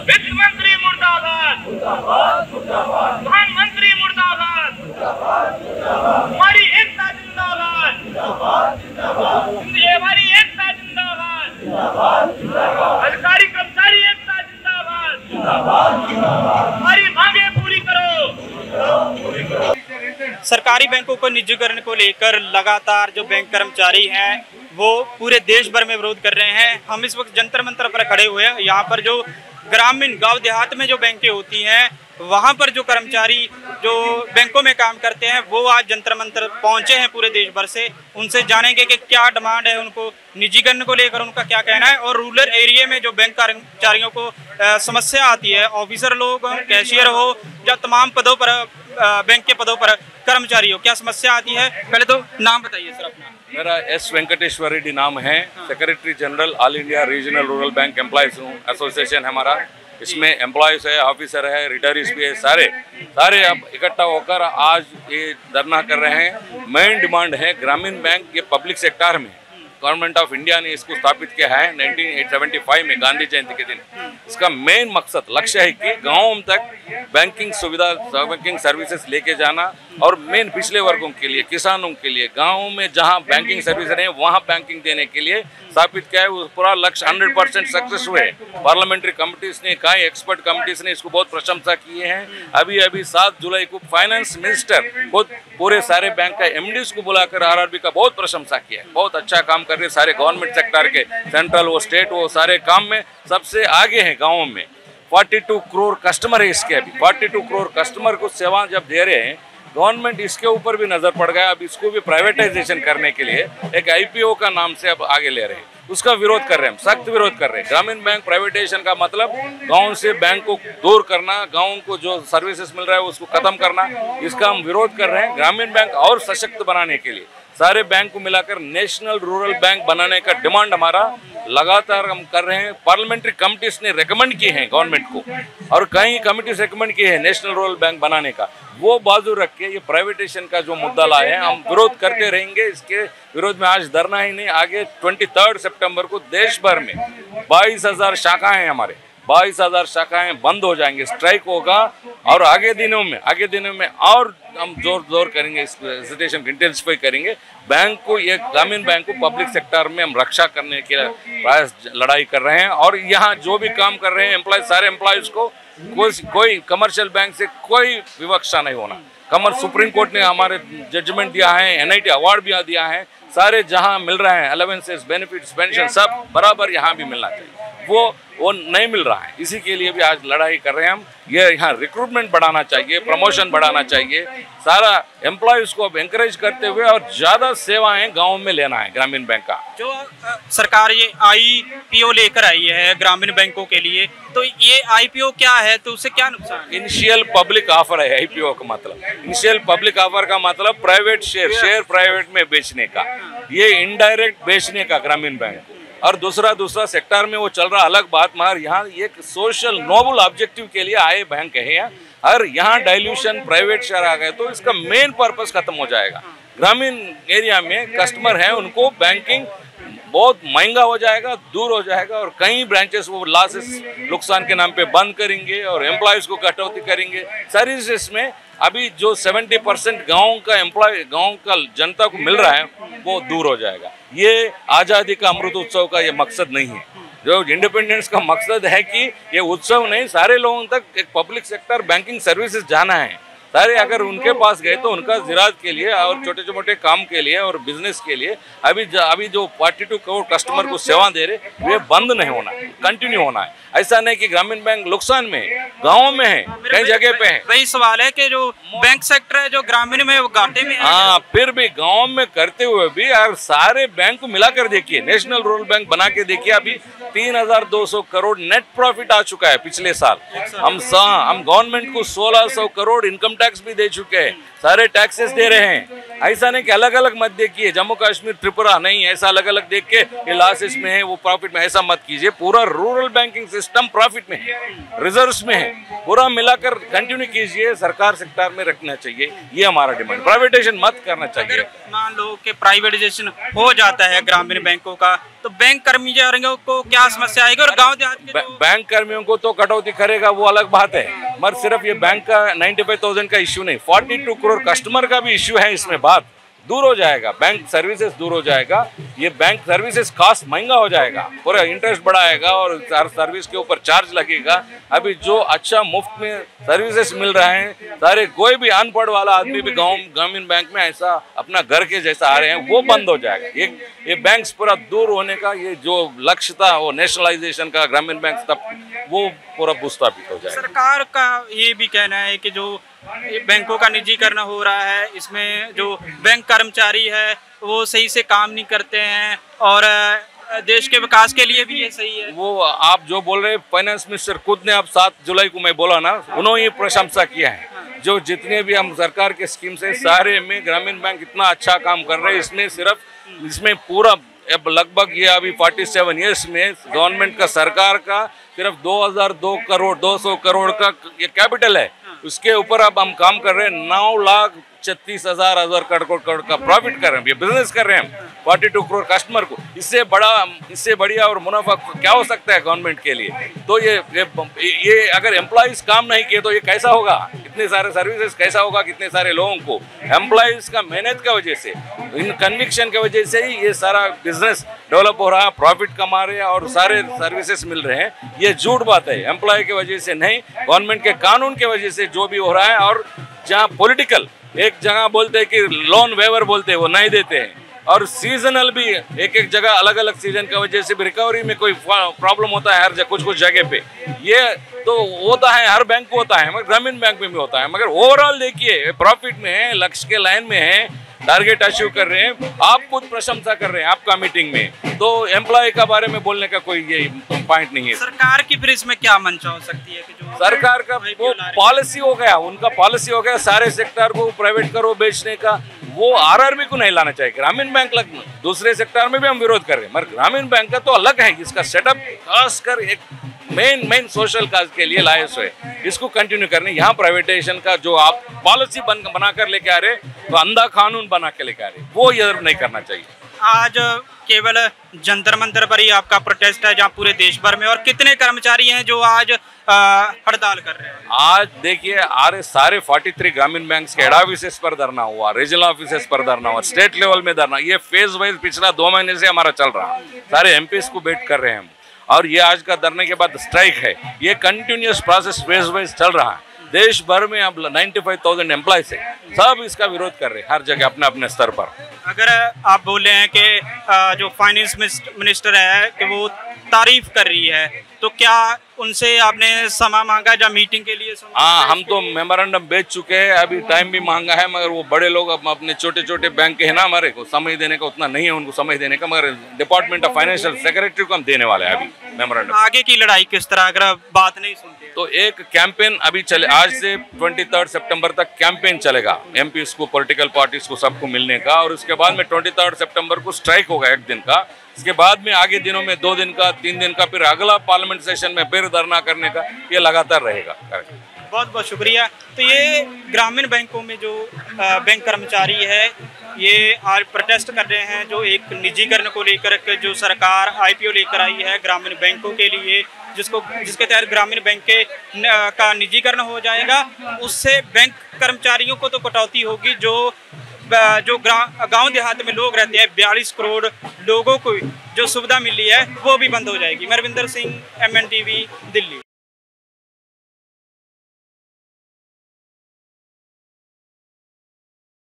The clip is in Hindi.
वित्त मंत्री मुर्दाबाद, प्रधानमंत्री मुर्दाबाद, हमारी एकता जिंदाबाद, हमारी एकता जिंदाबाद, अधिकारी कर्मचारी एकता जिंदाबाद, हमारी मांगे पूरी करो। सरकारी बैंकों को निजीकरण को लेकर लगातार जो बैंक कर्मचारी हैं वो पूरे देश भर में विरोध कर रहे हैं। हम इस वक्त जंतर मंतर पर खड़े हुए हैं। यहाँ पर जो ग्रामीण गांव देहात में जो बैंकें होती हैं वहाँ पर जो कर्मचारी जो बैंकों में काम करते हैं वो आज जंतर मंतर पहुँचे हैं पूरे देश भर से। उनसे जानेंगे कि क्या डिमांड है, उनको निजीकरण को लेकर उनका क्या कहना है और रूरल एरिया में जो बैंक कर्मचारियों को समस्या आती है, ऑफिसर लोग कैशियर हो या तमाम पदों पर बैंक के पदों पर कर्मचारी हो, क्या समस्या आती है? पहले तो नाम बताइए सर अपना। मेरा एस वेंकटेश्वर रेड्डी नाम है, secretary general all India regional rural bank employees association हमारा। इसमें एम्प्लॉयज है, ऑफिसर है, रिटायरीज भी है, सारे अब इकट्ठा होकर आज ये धरना कर रहे हैं। मेन डिमांड है ग्रामीण बैंक, ये पब्लिक सेक्टर में गवर्नमेंट ऑफ इंडिया ने इसको स्थापित किया है 1975 में गांधी जयंती के दिन। इसका मेन मकसद लक्ष्य है कि गाँव तक बैंकिंग सुविधा, बैंकिंग सर्विसेज लेके जाना और मेन पिछले वर्गों के लिए, किसानों के लिए, गाँव में जहाँ बैंकिंग सर्विस रहे वहाँ बैंकिंग देने के लिए स्थापित किया है। वो पूरा लक्ष्य 100% सक्सेस हुए। पार्लियामेंट्री कमिटीज ने, कई एक्सपर्ट कमिटीज ने इसको बहुत प्रशंसा किए हैं। अभी 7 जुलाई को फाइनेंस मिनिस्टर खुद पूरे सारे बैंक का एमडीज को बुलाकर आरआरबी का बहुत प्रशंसा किया है। बहुत अच्छा काम कर रहे सारे गवर्नमेंट सेक्टर के, सेंट्रल वो स्टेट वो सारे काम में सबसे आगे हैं। गाँव में 42 करोड़ कस्टमर है इसके। अभी 42 करोड़ कस्टमर को सेवा जब दे रहे हैं, गवर्नमेंट इसके ऊपर भी नजर पड़ गया। अब इसको भी प्राइवेटाइजेशन करने के लिए एक आईपीओ का नाम से अब आगे ले रहे हैं। उसका विरोध कर रहे हैं, सख्त विरोध कर रहे हैं। ग्रामीण बैंक प्राइवेटाइजेशन का मतलब गांव से बैंक को दूर करना, गांव को जो सर्विसेज मिल रहा है उसको खत्म करना, इसका हम विरोध कर रहे हैं। ग्रामीण बैंक और सशक्त बनाने के लिए सारे बैंक को मिलाकर नेशनल रूरल बैंक बनाने का डिमांड हमारा लगातार हम कर रहे हैं। पार्लियामेंट्री कमिटीज ने रेकमेंड किए हैं गवर्नमेंट को और कई कमिटीज रेकमेंड किए हैं नेशनल रूरल बैंक बनाने का। वो बाजू रख के ये प्राइवेटाइजेशन का जो मुद्दा लाए हैं, हम विरोध करते रहेंगे। इसके विरोध में आज धरना ही नहीं, आगे 23 सितंबर को देश भर में 22,000 शाखाएं हमारे 22,000 शाखाएं बंद हो जाएंगे, स्ट्राइक होगा। और आगे दिनों में और हम जोर करेंगे, इस सिचुएशन को इंटेंसिफाई करेंगे। बैंक को, ये ग्रामीण बैंक को पब्लिक सेक्टर में हम रक्षा करने के प्रयास लड़ाई कर रहे हैं। और यहाँ जो भी काम कर रहे हैं एम्प्लॉय, सारे एम्प्लॉयज को कोई कमर्शियल बैंक से कोई विवक्षा नहीं होना। सुप्रीम कोर्ट ने हमारे जजमेंट दिया है, एनआईटी अवार्ड भी दिया है। सारे जहां मिल रहे हैं अलावेंसेस, बेनिफिट्स, पेंशन सब बराबर यहाँ भी मिलना चाहिए, वो नहीं मिल रहा है। इसी के लिए भी आज लड़ाई कर रहे हैं हम। ये यहाँ रिक्रूटमेंट बढ़ाना चाहिए, प्रमोशन बढ़ाना चाहिए, सारा एम्प्लॉयज को अब एंकरेज करते हुए और ज़्यादा सेवाएं गाँव में लेना है ग्रामीण बैंक का। जो सरकार ये आईपीओ लेकर आई है ग्रामीण बैंकों के लिए, तो ये आईपीओ क्या है, तो उससे क्या नुकसान? इनिशियल पब्लिक ऑफर है आईपीओ का मतलब। इनिशियल पब्लिक ऑफर का मतलब प्राइवेट शेयर प्राइवेट में बेचने का, ये इनडायरेक्ट बेचने का ग्रामीण बैंक को। और दूसरा सेक्टर में वो चल रहा अलग बात, मगर यहाँ एक सोशल नोबल ऑब्जेक्टिव के लिए आए बैंक है। और यहाँ डाइल्यूशन प्राइवेट शेयर आ गए तो इसका मेन पर्पस खत्म हो जाएगा। ग्रामीण एरिया में कस्टमर हैं, उनको बैंकिंग बहुत महंगा हो जाएगा, दूर हो जाएगा। और कई ब्रांचेस वो लॉसेस, नुकसान के नाम पे बंद करेंगे और एम्प्लॉयज को कटौती करेंगे। सर्विसेज में अभी जो 70% गाँव का जनता को मिल रहा है वो दूर हो जाएगा। ये आज़ादी का अमृत उत्सव का ये मकसद नहीं है। जो इंडिपेंडेंस का मकसद है कि ये उत्सव नहीं, सारे लोगों तक एक पब्लिक सेक्टर बैंकिंग सर्विसेज जाना है। सारे अगर उनके पास गए तो उनका ज़राअत के लिए और छोटे मोटे काम के लिए और बिजनेस के लिए अभी जो 42 करोड़ कस्टमर को सेवा दे रहे वे बंद नहीं होना, कंटिन्यू होना है। ऐसा नहीं कि ग्रामीण बैंक नुकसान में है, गाँव में है, कई जगह पे है। वही सवाल है कि जो बैंक सेक्टर है जो ग्रामीण में वो घाटे में है। हाँ, फिर भी गाँव में करते हुए भी और सारे बैंक को मिलाकर देखिए, नेशनल रूरल बैंक बना के देखिए, अभी 3,200 करोड़ नेट प्रॉफिट आ चुका है पिछले साल। हम गवर्नमेंट को 1,600 करोड़ इनकम टैक्स भी दे चुके हैं, सारे टैक्सेस दे रहे हैं। ऐसा नहीं कि अलग अलग मत देखिए, जम्मू कश्मीर त्रिपुरा नहीं, ऐसा अलग अलग देख के ये लॉसेस में है वो प्रॉफिट में, ऐसा मत कीजिए। पूरा रूरल बैंकिंग सिस्टम प्रॉफिट में है, रिजर्व्स में है, पूरा मिलाकर कंटिन्यू कीजिए, सरकार सेक्टर में रखना चाहिए, ये हमारा डिमांड। प्राइवेटाइजेशन मत करना चाहिए। मान लो कि प्राइवेटाइजेशन हो जाता है ग्रामीण बैंकों का, तो बैंक कर्मचारियों को क्या समस्या आएगी? और गांव देहात के बैंक कर्मियों को तो कटौती करेगा वो अलग बात है, मगर सिर्फ ये बैंक का 95,000 का इश्यू नहीं, 42 करोड़ कस्टमर का भी इश्यू है, इसमें बात दूर हो जाएगा, बैंक सर्विसेज दूर हो जाएगा, ये बैंक सर्विसेज कॉस्ट महंगा हो जाएगा, पूरा इंटरेस्ट बढ़ाएगा और सर्विस के ऊपर चार्ज लगेगा। अभी जो अच्छा मुफ्त में सर्विसेज मिल रहे हैं, सारे कोई भी अनपढ़ वाला आदमी भी ग्रामीण बैंक में ऐसा अपना घर के जैसा आ रहे हैं, वो बंद हो जाएगा। ये बैंक्स पूरा दूर होने का ये जो लक्ष्य था वो नेशनलाइजेशन का ग्रामीण बैंक तब वो पूरा भूस्थापित हो जाएगा। सरकार का ये भी कहना है कि जो बैंकों का निजीकरण हो रहा है, इसमें जो बैंक कर्मचारी है वो सही से काम नहीं करते हैं और देश के विकास के लिए भी ये सही है। वो आप जो बोल रहे हैं, फाइनेंस मिनिस्टर खुद ने अब 7 जुलाई को मैं बोला ना, उन्होंने ये प्रशंसा किया है। जो जितने भी हम सरकार के स्कीम से सारे में ग्रामीण बैंक इतना अच्छा काम कर रहे हैं, इसमें पूरा अब लगभग ये अभी 47 ईयर्स में गवर्नमेंट का सरकार का सिर्फ 2,200 करोड़ का ये कैपिटल है, उसके ऊपर अब हम काम कर रहे हैं। 9,36,000 करोड़ का प्रॉफिट कर रहे हैं, ये बिजनेस कर रहे हैं 42 करोड़ कस्टमर को। इससे बढ़िया और मुनाफा क्या हो सकता है गवर्नमेंट के लिए? तो ये अगर एम्प्लॉइज काम नहीं किए तो ये कैसा होगा? इतने सारे सर्विसेज कैसा होगा कितने सारे लोगों को? एम्प्लॉइज का मेहनत की वजह से, इन कन्विक्शन की वजह से ही ये सारा बिजनेस डेवलप हो रहा है, प्रॉफिट कमा रहे हैं और सारे सर्विसेज मिल रहे हैं। ये झूठ बात है, एम्प्लॉय की वजह से नहीं, गवर्नमेंट के कानून की वजह से जो भी हो रहा है। और जहाँ पॉलिटिकल एक जगह बोलते हैं कि लोन वेवर बोलते हैं, वो नहीं देते हैं, और सीजनल भी एक जगह अलग अलग सीजन की वजह से भी रिकवरी में कोई प्रॉब्लम होता है हर जगह, कुछ जगह पे। ये तो होता है, हर बैंक को होता है, मगर ग्रामीण बैंक में भी होता है। मगर ओवरऑल देखिए, प्रॉफिट में है, लक्ष्य के लाइन में है, टारगेट अचीव कर रहे हैं। आप खुद प्रशंसा कर रहे हैं आपका मीटिंग में, तो एम्प्लॉय का बारे में बोलने का कोई ये पॉइंट नहीं है। सरकार की फिर इसमें क्या मंशा हो सकती है कि जो सरकार का वो पॉलिसी हो गया, उनका पॉलिसी हो गया सारे सेक्टर को प्राइवेट करो बेचने का, वो आरआरबी को नहीं लाना चाहिए। ग्रामीण बैंक लगना, दूसरे सेक्टर में भी हम विरोध कर रहे हैं, मगर ग्रामीण बैंक का तो अलग है, इसका सेटअप खासकर एक मेन सोशल काज के लिए लाए हुए, इसको कंटिन्यू करने। यहाँ प्राइवेटाइजेशन का जो आप पॉलिसी बना कर लेके आ रहे, तो अंधा कानून बना के लेके आ रहे, वो ये नहीं करना चाहिए। आज केवल जंतर मंतर पर ही आपका प्रोटेस्ट है जहाँ पूरे देश भर में, और कितने कर्मचारी हैं जो आज हड़ताल कर रहे हैं? आज देखिए सारे 43 ग्रामीण बैंक के हेड ऑफिसेस पर धरना हुआ, रीजनल ऑफिसेस पर धरना हुआ, स्टेट लेवल में धरना, ये फेज वाइज पिछला 2 महीने से हमारा चल रहा है। सारे एमपीज को वेट कर रहे हैं हम, और ये आज का धरने के बाद स्ट्राइक है। ये कंटिन्यूस प्रोसेस फेज वाइज चल रहा है। देश भर में अब 95,000 एम्प्लॉयज है, सब इसका विरोध कर रहे हैं हर जगह अपने अपने स्तर पर। अगर आप बोल रहे हैं कि जो फाइनेंस मिनिस्टर है कि वो तारीफ कर रही है, तो क्या उनसे आपने समय मांगा या मीटिंग के लिए? हाँ, हम तो मेमोरेंडम बेच चुके हैं, अभी टाइम भी मांगा है, मगर वो बड़े लोग अपने छोटे छोटे बैंक के है ना, हमारे को समय देने का उतना नहीं है उनको समय देने का, मगर डिपार्टमेंट ऑफ फाइनेंशियल सेक्रेटरी को हम देने वाले हैं अभी मेमोरेंडम। आगे की लड़ाई किस तरह, अगर बात नहीं सुनते तो एक कैंपेन अभी चले, आज से 23 सितंबर तक कैंपेन चलेगा एमपीज को, पॉलिटिकल पार्टीज को, सबको मिलने का, और उसके बाद में 23 सितंबर को स्ट्राइक होगा 1 दिन का। इसके बाद में आगे दिनों में 2 दिन का, 3 दिन का, फिर अगला पार्लियामेंट सेशन में फिर धरना करने का, ये लगातार रहेगा। बहुत बहुत शुक्रिया। तो ये ग्रामीण बैंकों में जो बैंक कर्मचारी है, ये आज प्रोटेस्ट कर रहे हैं जो एक निजीकरण को लेकर के जो सरकार आईपीओ लेकर आई है ग्रामीण बैंकों के लिए, जिसके तहत ग्रामीण बैंक का निजीकरण हो जाएगा। उससे बैंक कर्मचारियों को तो कटौती होगी, जो गांव देहात में लोग रहते हैं, 42 करोड़ लोगों को जो सुविधा मिली है वो भी बंद हो जाएगी। मैं रविंदर सिंह, MNTV, दिल्ली।